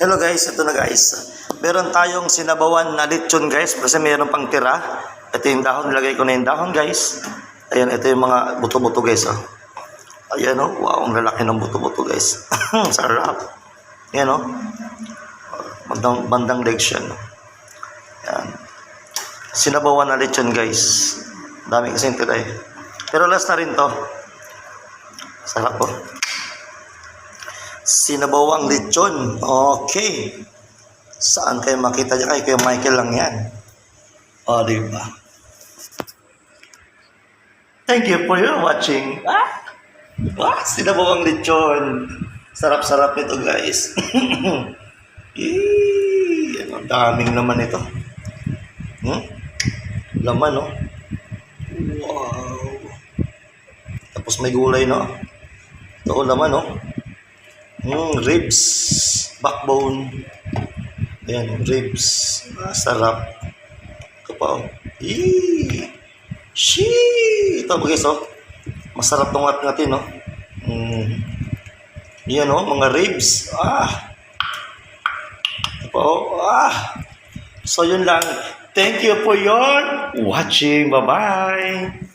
Hello guys, ito na guys. Meron tayong sinabawan na lechon guys kasi meron pang tira. Ito yung dahon, nilagay ko na yung dahon guys. Ayan, ito yung mga buto-buto guys. Oh. Ayan oh, wow, ang lalaki ng buto-buto guys. Sarap. Ayan oh. Bandang legs yan. Ayan. Sinabawan na lechon guys. Dami kasing tira eh. Pero last na rin to. Sarap po. Sinabawang lechon. Okay. Saan kayo makita niya? Kay Kuya Michael lang yan. O, diba? Thank you for your watching. Sinabawang lechon. Sarap-sarap ito, guys. Ang daming naman ito. Laman, no? Wow. Tapos may gulay, no? Ito naman, no? Ribs, backbone. Ayan, ribs. Sarap. Ito pa, oh. Ito ba guys, oh. Masarap tong ngat-ngatin, oh. Yan, oh, mga ribs. Ito pa, oh. So, yun lang. Thank you for your watching. Bye-bye.